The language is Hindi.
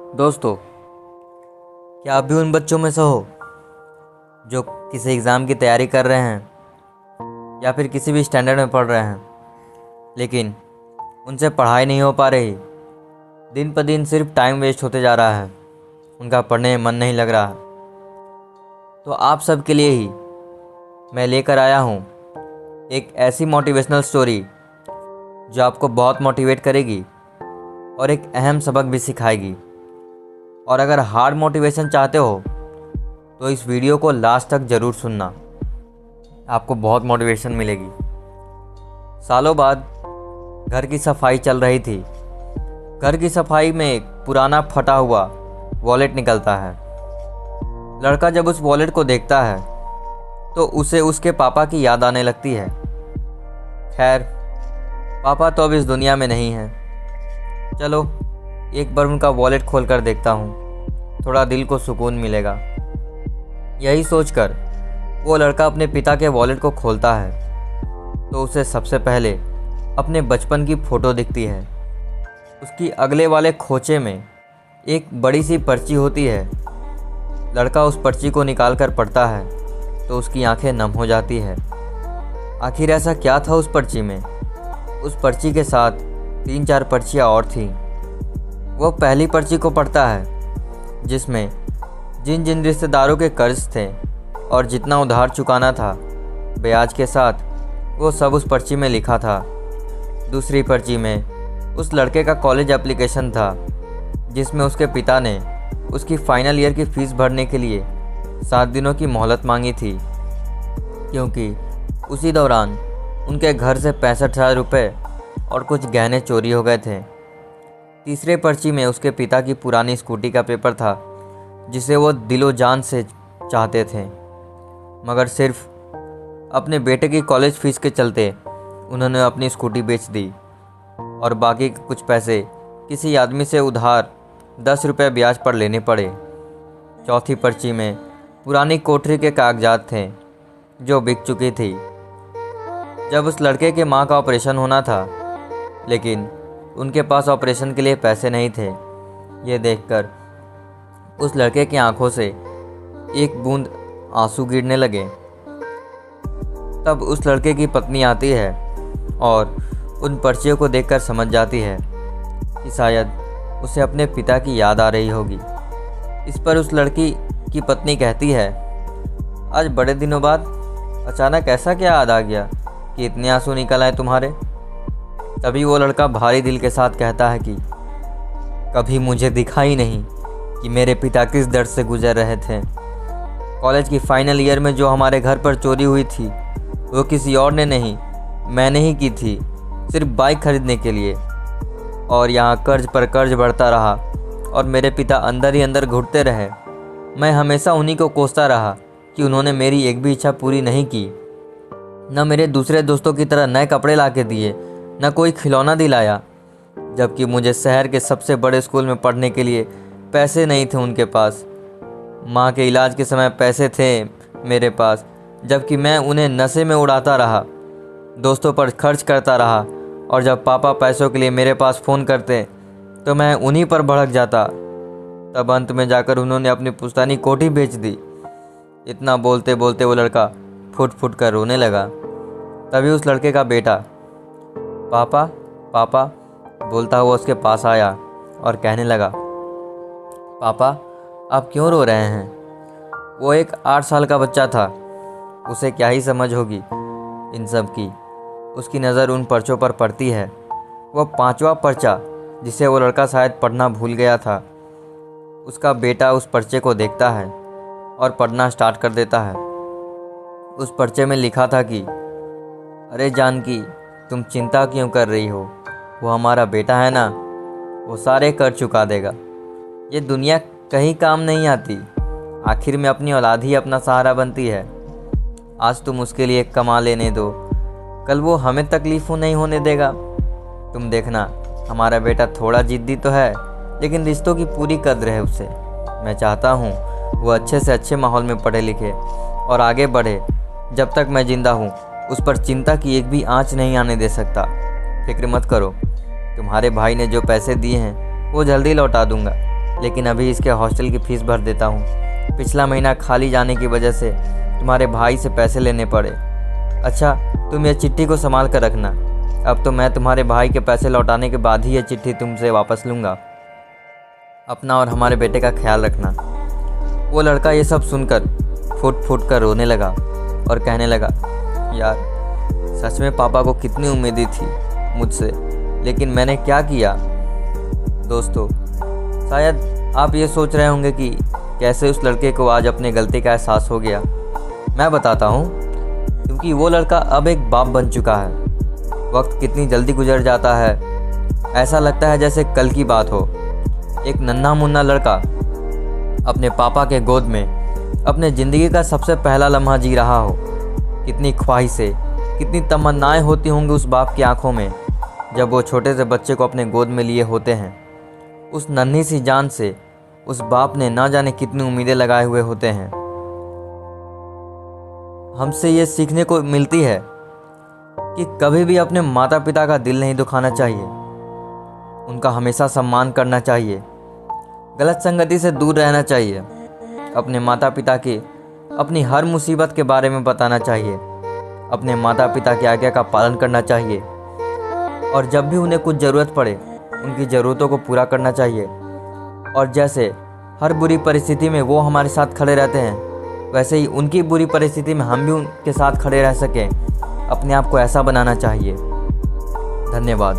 दोस्तों, क्या आप भी उन बच्चों में से हो जो किसी एग्ज़ाम की तैयारी कर रहे हैं या फिर किसी भी स्टैंडर्ड में पढ़ रहे हैं, लेकिन उनसे पढ़ाई नहीं हो पा रही। दिन पर दिन सिर्फ टाइम वेस्ट होते जा रहा है, उनका पढ़ने में मन नहीं लग रहा। तो आप सब के लिए ही मैं लेकर आया हूँ एक ऐसी मोटिवेशनल स्टोरी जो आपको बहुत मोटिवेट करेगी और एक अहम सबक भी सिखाएगी। और अगर हार्ड मोटिवेशन चाहते हो तो इस वीडियो को लास्ट तक ज़रूर सुनना, आपको बहुत मोटिवेशन मिलेगी। सालों बाद घर की सफाई चल रही थी। घर की सफाई में एक पुराना फटा हुआ वॉलेट निकलता है। लड़का जब उस वॉलेट को देखता है तो उसे उसके पापा की याद आने लगती है। खैर, पापा तो अब इस दुनिया में नहीं हैं। चलो एक बार उनका वॉलेट खोल कर देखता हूँ, थोड़ा दिल को सुकून मिलेगा। यही सोचकर वो लड़का अपने पिता के वॉलेट को खोलता है तो उसे सबसे पहले अपने बचपन की फ़ोटो दिखती है। उसकी अगले वाले खोचे में एक बड़ी सी पर्ची होती है। लड़का उस पर्ची को निकाल कर पढ़ता है तो उसकी आंखें नम हो जाती है। आखिर ऐसा क्या था उस पर्ची में? उस पर्ची के साथ 3-4 पर्चियाँ और थीं। वो पहली पर्ची को पढ़ता है जिसमें जिन जिन रिश्तेदारों के कर्ज थे और जितना उधार चुकाना था ब्याज के साथ, वो सब उस पर्ची में लिखा था। दूसरी पर्ची में उस लड़के का कॉलेज एप्लीकेशन था जिसमें उसके पिता ने उसकी फाइनल ईयर की फ़ीस भरने के लिए 7 दिनों की मोहलत मांगी थी, क्योंकि उसी दौरान उनके घर से 65,000 रुपये और कुछ गहने चोरी हो गए थे। तीसरे पर्ची में उसके पिता की पुरानी स्कूटी का पेपर था जिसे वो दिलो जान से चाहते थे, मगर सिर्फ अपने बेटे की कॉलेज फ़ीस के चलते उन्होंने अपनी स्कूटी बेच दी और बाकी के कुछ पैसे किसी आदमी से उधार 10 रुपये ब्याज पर लेने पड़े। चौथी पर्ची में पुरानी कोठरी के कागजात थे जो बिक चुकी थी। जब उस लड़के के माँ का ऑपरेशन होना था, लेकिन उनके पास ऑपरेशन के लिए पैसे नहीं थे। ये देखकर उस लड़के की आंखों से एक बूंद आंसू गिरने लगे। तब उस लड़के की पत्नी आती है और उन पर्चियों को देखकर समझ जाती है कि शायद उसे अपने पिता की याद आ रही होगी। इस पर उस लड़की की पत्नी कहती है, आज बड़े दिनों बाद अचानक ऐसा क्या याद आ गया कि इतने आंसू निकल आए तुम्हारे? तभी वो लड़का भारी दिल के साथ कहता है कि कभी मुझे दिखा ही नहीं कि मेरे पिता किस दर्द से गुजर रहे थे। कॉलेज की फाइनल ईयर में जो हमारे घर पर चोरी हुई थी वो किसी और ने नहीं, मैंने ही की थी, सिर्फ बाइक खरीदने के लिए। और यहाँ कर्ज पर कर्ज बढ़ता रहा और मेरे पिता अंदर ही अंदर घुटते रहे। मैं हमेशा उन्हीं को कोसता रहा कि उन्होंने मेरी एक भी इच्छा पूरी नहीं की। न मेरे दूसरे दोस्तों की तरह नए कपड़े ला के दिए, न कोई खिलौना दिलाया, जबकि मुझे शहर के सबसे बड़े स्कूल में पढ़ने के लिए पैसे नहीं थे उनके पास। माँ के इलाज के समय पैसे थे मेरे पास, जबकि मैं उन्हें नशे में उड़ाता रहा, दोस्तों पर खर्च करता रहा। और जब पापा पैसों के लिए मेरे पास फ़ोन करते तो मैं उन्हीं पर भड़क जाता। तब अंत में जाकर उन्होंने अपनी पुश्तैनी कोठी बेच दी। इतना बोलते बोलते वो लड़का फुट फुट कर रोने लगा। तभी उस लड़के का बेटा पापा पापा बोलता हुआ उसके पास आया और कहने लगा, पापा आप क्यों रो रहे हैं? वो एक 8 साल का बच्चा था, उसे क्या ही समझ होगी इन सब की। उसकी नज़र उन पर्चों पर पड़ती है। वो 5वां पर्चा जिसे वो लड़का शायद पढ़ना भूल गया था, उसका बेटा उस पर्चे को देखता है और पढ़ना स्टार्ट कर देता है। उस पर्चे में लिखा था कि अरे जानकी, तुम चिंता क्यों कर रही हो? वो हमारा बेटा है ना, वो सारे कर चुका देगा। ये दुनिया कहीं काम नहीं आती, आखिर में अपनी औलाद ही अपना सहारा बनती है। आज तुम उसके लिए कमा लेने दो, कल वो हमें तकलीफ नहीं होने देगा। तुम देखना, हमारा बेटा थोड़ा जिद्दी तो है, लेकिन रिश्तों की पूरी कद्र है उसे। मैं चाहता हूँ वो अच्छे से अच्छे माहौल में पढ़े लिखे और आगे बढ़े। जब तक मैं जिंदा हूँ उस पर चिंता की एक भी आँच नहीं आने दे सकता। फिक्र मत करो, तुम्हारे भाई ने जो पैसे दिए हैं वो जल्दी लौटा दूंगा। लेकिन अभी इसके हॉस्टल की फ़ीस भर देता हूँ। पिछला महीना खाली जाने की वजह से तुम्हारे भाई से पैसे लेने पड़े। अच्छा, तुम यह चिट्ठी को संभाल कर रखना। अब तो मैं तुम्हारे भाई के पैसे लौटाने के बाद ही यह चिट्ठी तुमसे वापस लूँगा। अपना और हमारे बेटे का ख्याल रखना। वो लड़का ये सब सुनकर फुट फुट कर रोने लगा और कहने लगा, यार सच में पापा को कितनी उम्मीदें थी मुझसे, लेकिन मैंने क्या किया। दोस्तों, शायद आप ये सोच रहे होंगे कि कैसे उस लड़के को आज अपने गलती का एहसास हो गया। मैं बताता हूँ, क्योंकि वो लड़का अब एक बाप बन चुका है। वक्त कितनी जल्दी गुजर जाता है, ऐसा लगता है जैसे कल की बात हो। एक नन्हा मुन्ना लड़का अपने पापा के गोद में अपने ज़िंदगी का सबसे पहला लम्हा जी रहा हो। कितनी ख्वाहिशें, कितनी तमन्नाएं होती होंगी उस बाप की आंखों में जब वो छोटे से बच्चे को अपने गोद में लिए होते हैं। उस नन्ही सी जान से उस बाप ने ना जाने कितनी उम्मीदें लगाए हुए होते हैं। हमसे ये सीखने को मिलती है कि कभी भी अपने माता पिता का दिल नहीं दुखाना चाहिए, उनका हमेशा सम्मान करना चाहिए, गलत संगति से दूर रहना चाहिए, अपने माता पिता की अपनी हर मुसीबत के बारे में बताना चाहिए, अपने माता पिता की आज्ञा का पालन करना चाहिए और जब भी उन्हें कुछ ज़रूरत पड़े उनकी ज़रूरतों को पूरा करना चाहिए। और जैसे हर बुरी परिस्थिति में वो हमारे साथ खड़े रहते हैं, वैसे ही उनकी बुरी परिस्थिति में हम भी उनके साथ खड़े रह सकें। अपने आप को ऐसा बनाना चाहिए। धन्यवाद।